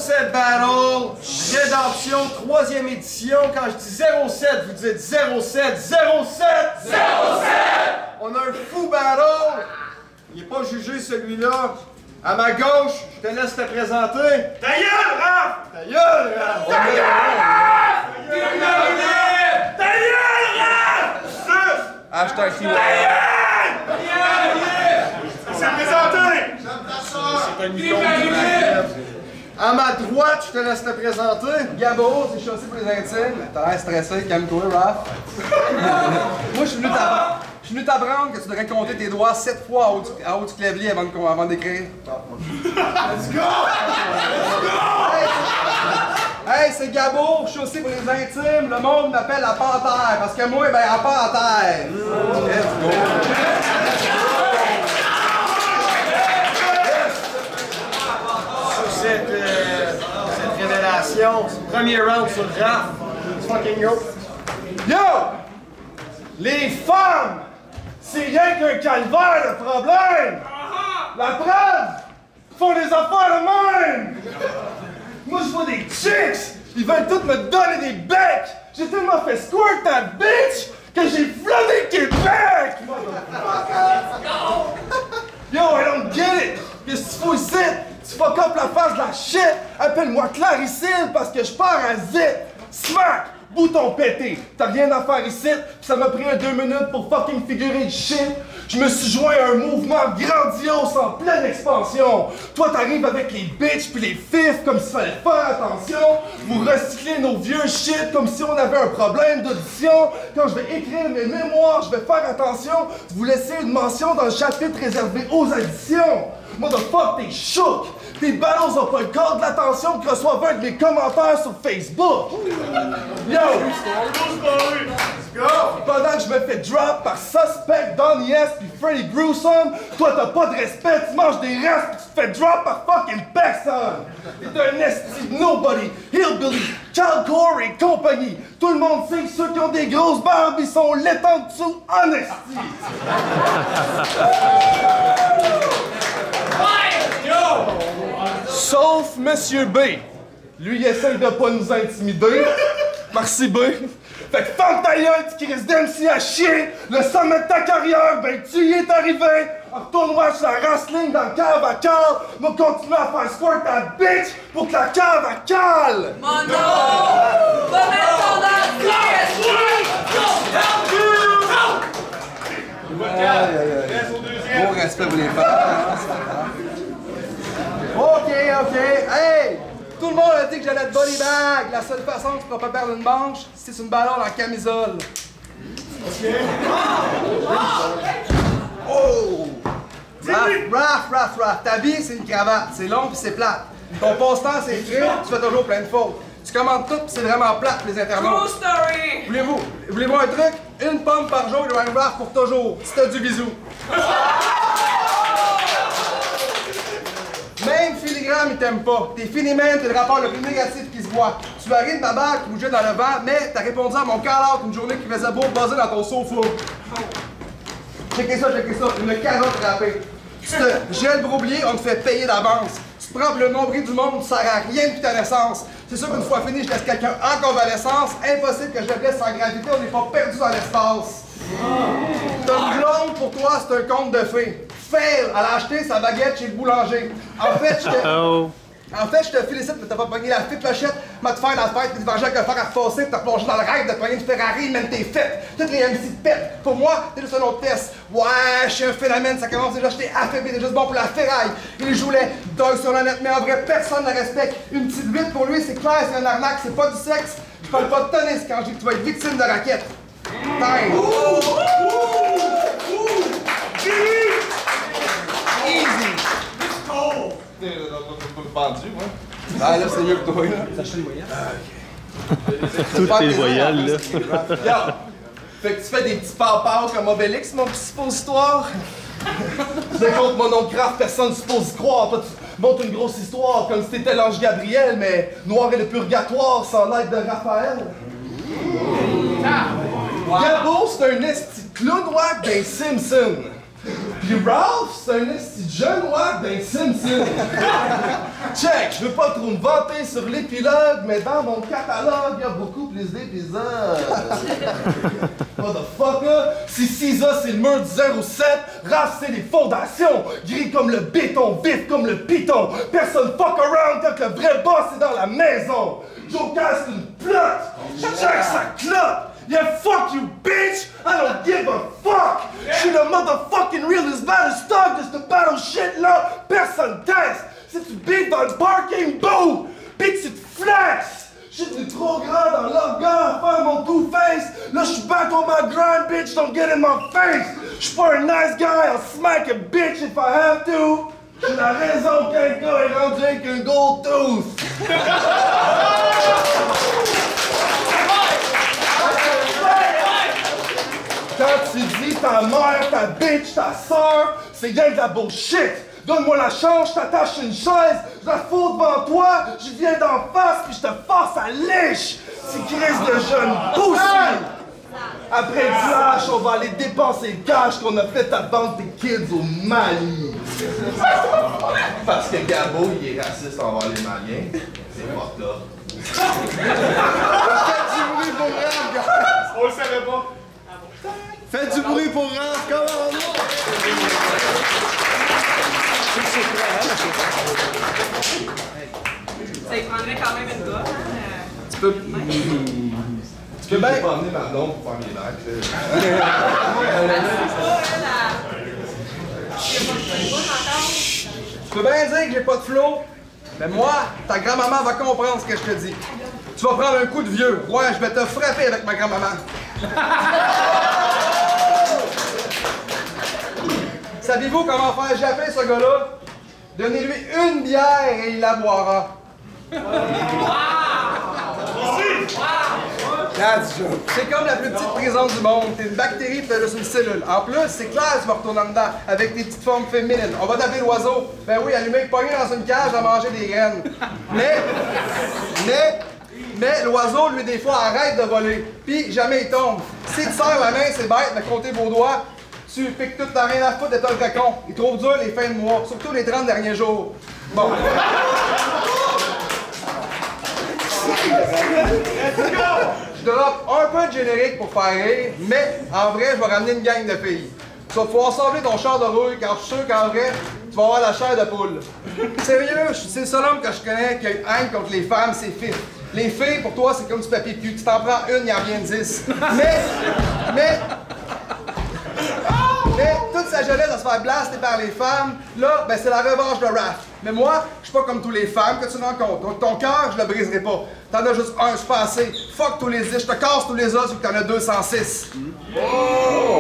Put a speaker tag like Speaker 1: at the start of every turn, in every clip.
Speaker 1: 07 Battle, Rédemption, 3e édition. Quand je dis 07, vous dites 07, 07, 07! On a un fou battle. Il n'est pas jugé celui-là. À ma gauche, je te laisse te présenter.
Speaker 2: Ta gueule, Raph!
Speaker 1: Ta gueule, Raph!
Speaker 2: Ta gueule, Raph! Ta gueule, Raph!
Speaker 1: Hashtag TY.
Speaker 2: C'est présenté!
Speaker 1: C'est un icône. À ma droite, je te laisse te présenter.
Speaker 3: Gabo, c'est chaussé pour les intimes. T'as l'air stressé, calme-toi, Raph. Moi, je suis venu t'apprendre que tu devrais compter tes doigts 7 fois en haut du clavier avant d'écrire.
Speaker 2: Let's go!
Speaker 3: Hey, c'est Gabo, chaussé pour les intimes. Le monde m'appelle la panthère, parce que moi, ben, la panthère. Let's go!
Speaker 1: Cette révélation, premier round sur Raph. Let's fucking go.
Speaker 2: Yo! Les femmes! C'est rien qu'un calvaire de problème! La preuve! Ils font des affaires de même! Moi, je vois des chicks! Ils veulent toutes me donner des becs! J'ai tellement fait squirt ta bitch que j'ai floodé Québec! Yo, I don't get it! Qu'est-ce que tu fous ici? Tu fuck up la face de la shit! Appelle-moi Claricile parce que je pars à zip! Smack! Bouton pété! T'as rien à faire ici, pis ça m'a pris 2 minutes pour fucking figurer le shit! Je me suis joint à un mouvement grandiose en pleine expansion! Toi t'arrives avec les bitches pis les fifs comme s'il fallait faire attention! Vous recyclez nos vieux shit comme si on avait un problème d'audition! Quand je vais écrire mes mémoires, je vais faire attention de vous laisser une mention dans le chapitre réservé aux additions! Motherfuck, t'es chouk! Tes ballons ont pas le corps de l'attention que reçoivent un de mes commentaires sur Facebook! Yo! Pendant que je me fais drop par Suspect, Donnie S pis Freddy Gruesome, toi t'as pas de respect, tu manges des restes pis tu te fais drop par fucking personne! T'es un esti nobody, hillbilly, childcore et compagnie! Tout le monde sait que ceux qui ont des grosses barbes, ils sont laités en dessous en esti! Sauf Monsieur B. Lui, il essaye de pas nous intimider. Merci B. Fait que ferme ta gueule, tu crises d'MC à chier. Le sommet de ta carrière, ben tu y es arrivé. Retourne-watch la wrestling dans le cave à cale. Va continuer à faire squirt ta bitch pour que la cave à cale.
Speaker 4: Mon nom! Va mettre ton
Speaker 3: Bon respect pour les femmes. Ok. Hey! Tout le monde a dit que j'allais être body bag. La seule façon que tu pourras pas perdre une manche, c'est une ballon en camisole. Ok. Oh! Raph. Ta vie, c'est une cravate. C'est long pis c'est plate. Ton passe-temps, c'est frites, tu fais toujours plein de fautes. Tu commandes tout pis c'est vraiment plate pour les internautes.
Speaker 4: True story!
Speaker 3: Voulez-vous un truc? Une pomme par jour et un Raph pour toujours. Si t'as du bisou. Même Filigrane, il t'aime pas. T'es Finiman, t'es le rapport le plus négatif qui se voit. Tu as ri de ma bague qui bougeait dans le vent, mais t'as répondu à mon call-out une journée qui faisait beau buzzer dans ton sofa. Checkez ça, une carotte râpée. Tu te gèles pour oublier, on te fait payer d'avance. Tu te prends pour le nombril du monde, ça sert à rien depuis ta naissance. C'est sûr qu'une fois fini, je laisse quelqu'un en convalescence. Impossible que je le laisse sans gravité, on n'est pas perdu dans l'espace. T'as une blonde, pour toi, c'est un conte de fées. Fail! Elle a acheté sa baguette chez le boulanger. En fait, je te félicite, mais t'as pas pogné la fille clochette, m'a te faire la fête, puis te venger avec le fer à repasser, puis t'as plongé dans le rêve de pogner une Ferrari, même t'es faite. Toutes les MC te pètent. Pour moi, t'es juste un autre test. Ouais, je suis un phénomène, ça commence déjà, j'étais affaibli, t'es juste bon pour la ferraille. Il jouait dog sur la net, mais en vrai, personne ne respecte. Une petite bite pour lui, c'est clair, c'est un arnaque, c'est pas du sexe. Je parle pas de tennis quand je dis que tu vas être victime de raquette. Time! Easy!
Speaker 2: It's cold!
Speaker 3: Pendu, moi. Ah, là, c'est mieux que toi, là. T'as acheté le voyage?
Speaker 5: Toutes tes voyelles, là.
Speaker 3: Yo! Fait que tu fais des petits papas comme Obélix, mon petit suppositoire? Tu décomptes mon nom de craft, personne ne suppose y croire. Toi, tu montes une grosse histoire comme si t'étais l'ange Gabriel, mais noir et le purgatoire sans l'aide de Raphaël. Gabo, c'est un esti clown wack des Simpsons.
Speaker 2: Puis Ralph, c'est un esti jeune wack d'un Simpson. Check, je veux pas trop me vanter sur l'épilogue, mais dans mon catalogue, y a beaucoup plus d'épisodes. Motherfucker, si Cisa c'est le mur du 07, Raph c'est les fondations. Gris comme le béton, vif comme le piton. Personne fuck around quand le vrai boss est dans la maison. Joker c'est une plotte. Check sa clotte. Yeah, fuck you, bitch! I don't give a fuck! J'suis le motherfucking realest battle stock de ce battle shit là! Personne teste! Si tu beat dans le parking booth! Bitch, tu te flexes! J'suis devenu trop grand dans l'organe à faire mon two-face! Là, j'suis back on my grind, bitch, don't get in my face! J'suis pas un nice guy, I'll smack a bitch if I have to! J'ai la raison qu'un gars est rendu avec un gold tooth! Quand tu dis ta mère, ta bitch, ta soeur, c'est rien de la bullshit. Donne-moi la chance, je t'attache une chaise, je la fous devant toi, je viens d'en face, puis je te force à liche. Petit crise de jeune poussé. Après le flash, on va aller dépenser le cash qu'on a fait à vendre tes kids au Mali. Parce que Gabo, il est raciste envers les Maliens. C'est fucked up.
Speaker 1: Faites du bruit pour Raph, gars! On le savait pas. Faites du bruit pour Raph, comment on
Speaker 4: Ça y prendrait quand même une gars, hein?
Speaker 3: Tu peux bien
Speaker 2: pas amener ma blonde pour faire mes lacs.
Speaker 3: Tu peux bien dire que j'ai pas de flow, mais moi, ta grand-maman va comprendre ce que je te dis. Tu vas prendre un coup de vieux. Ouais, je vais te frapper avec ma grand-maman. Saviez-vous comment faire japper ce gars-là? Donnez-lui une bière et il la boira. C'est comme la plus petite prison du monde. T'es une bactérie pis t'as juste une cellule. En plus, c'est clair, tu vas retourner en dedans avec tes petites formes féminines. On va taper l'oiseau. Ben oui, allumé, pogné dans une cage à manger des graines. Mais l'oiseau, lui, des fois, arrête de voler. Puis jamais il tombe. Si tu serres la main, c'est bête de compter vos doigts. Tu piques tout, t'as rien à foutre d'être un cocon. Il trouve dur les fins de mois, surtout les 30 derniers jours. Bon. Je drop un peu de générique pour faire rire, mais en vrai, je vais ramener une gang de filles. Tu vas pouvoir assembler ton char de rouille, car je suis sûr qu'en vrai, tu vas avoir la chair de poule. Sérieux, c'est le seul homme que je connais qui a une haine contre les femmes, c'est Fif. Les filles, pour toi, c'est comme du papier cul. Tu t'en prends une, il n'y a rien de 10. Mais toute sa jeunesse à se faire blaster par les femmes, là, ben c'est la revanche de Raph. Mais moi, je suis pas comme tous les femmes que tu rencontres. Donc ton cœur, je le briserai pas. T'en as juste un, c'est pas assez. Fuck tous les 10, je te casse tous les os vu que t'en as 206. Oh.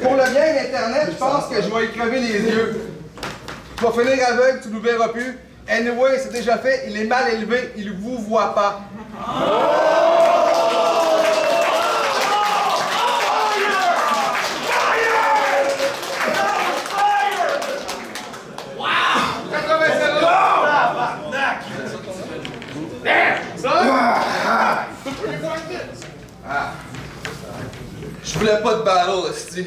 Speaker 3: Pour le bien d'Internet, je pense que je vais y crever les yeux. Tu vas finir aveugle, tu nous verras plus. Anyway, c'est déjà fait, il est mal élevé, il vous voit pas.
Speaker 2: Je voulais pas de battle, esti.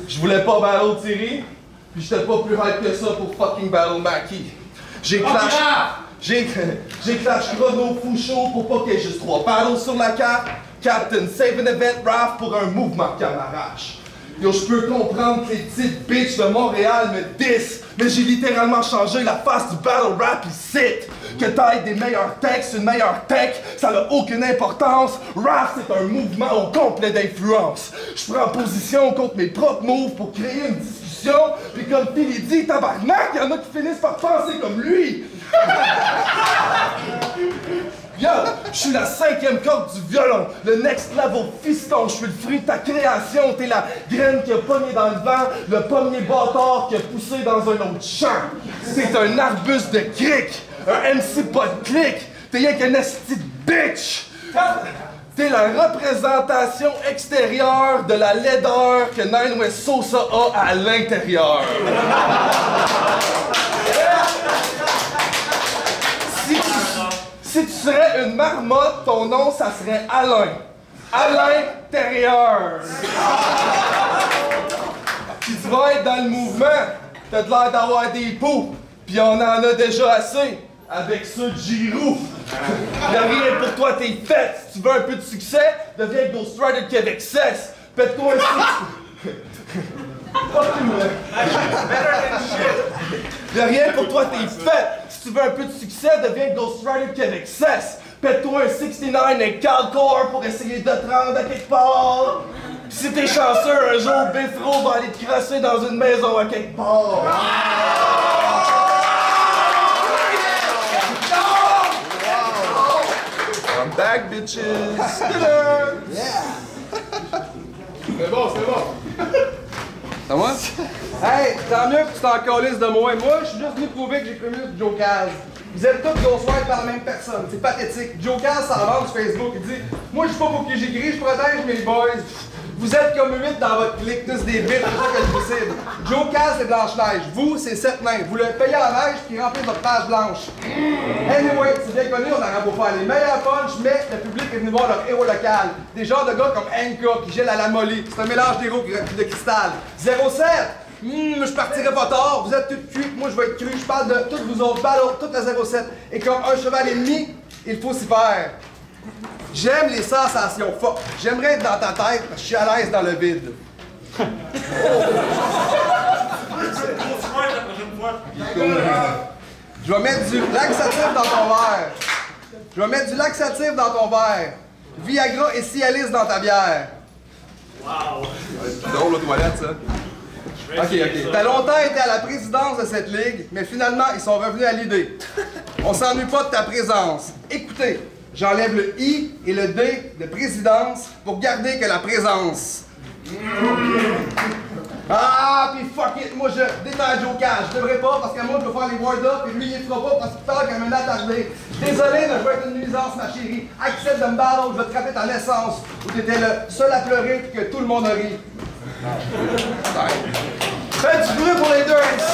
Speaker 2: Je voulais pas battle Thierry, puis j'étais pas plus hype que ça pour fucking battle Mackie. J'ai clash Chrono Foucho pour pas qu'il y ait juste 3 battles sur la carte. Captain Save an Event Raph pour un mouvement camarage. Yo, je peux comprendre que les petites bitches de Montréal me dissent, mais j'ai littéralement changé la face du battle rap ici. Que t'ailles des meilleurs textes, une meilleure tech, ça n'a aucune importance. Rap, c'est un mouvement au complet d'influence. Je prends position contre mes propres moves pour créer une discussion, puis comme Philly dit, tabarnak, y'en a qui finissent par penser comme lui. Yo, je suis la 5e corde du violon, le next level fiston, je suis le fruit de ta création, t'es la graine qui a pogné dans le vent, le pommier bâtard qui a poussé dans un autre champ. C'est un arbuste de cric, un MC pas de clic, t'es rien qu'un esti de bitch. T'es la représentation extérieure de la laideur que Nine West Sosa a à l'intérieur. Si tu serais une marmotte, ton nom, ça serait Alain. À l'intérieur. Puis Tu vas être dans le mouvement. T'as de l'air d'avoir des poux. Puis on en a déjà assez. Avec ça, Giroud. Y'a rien pour toi, t'es fait. Si tu veux un peu de succès, deviens Ghost Rider Québec 16. Pète-toi un succès. Y'a rien pour toi, t'es fait. Si tu veux un peu de succès, deviens Ghost Rider Québec 16. Pète-toi un 69 et Calcore pour essayer de te rendre à quelque part. Si t'es chanceux, un jour, Bifro va aller te crasser dans une maison à quelque part. I'm back, bitches!
Speaker 1: C'est bon, c'est bon.
Speaker 3: C'est moi? Hey, tant mieux que tu t'en calisses de moi. Moi, je suis juste venu prouver que j'ai connu Joe Caz. Vous êtes tous ghostwrite par la même personne. C'est pathétique. Joe Caz s'en va sur Facebook. Il dit moi, je suis pas pour qui j'écris, je protège mes boys. Vous êtes comme 8 dans votre clique, tous des bits, c'est ça que je décide. Joe Caz, c'est Blanche-Neige. Vous, c'est 7 nains. Vous le payez à la neige puis remplit votre page blanche. Anyway, c'est bien connu, on n'aura beau faire les meilleurs punchs, mais le public est venu voir leur héros local. Des genres de gars comme Enka qui gèlent à la molly. C'est un mélange d'héros de cristal. 07! Je partirai pas tard, vous êtes toutes cuites, moi je vais être cru, je parle de toutes vous autres balles, toute la 07. Et comme un cheval et demi, il faut s'y faire. J'aime les sensations fortes. J'aimerais être dans ta tête parce que je suis à l'aise dans le vide. Je vais mettre du laxatif dans ton verre. Je vais mettre du laxatif dans ton verre. Viagra et Cialis dans ta bière.
Speaker 1: Wow.
Speaker 3: C'est drôle aux toilettes, ça. Ok. T'as longtemps été à la présidence de cette ligue, mais finalement, ils sont revenus à l'idée. On s'ennuie pas de ta présence. Écoutez, j'enlève le I et le D de présidence pour garder que la présence. Ah, puis fuck it, moi je détaille Joe Caz. Je devrais pas parce qu'à moi je vais faire les word-up et lui il fera pas parce qu'il parle comme un attardé. Désolé, mais je vais être une nuisance, ma chérie. Accepte de me battre, je vais te frapper ta naissance où t'étais le seul à pleurer et que tout le monde a ri.
Speaker 2: Faites du bruit pour les deux MC!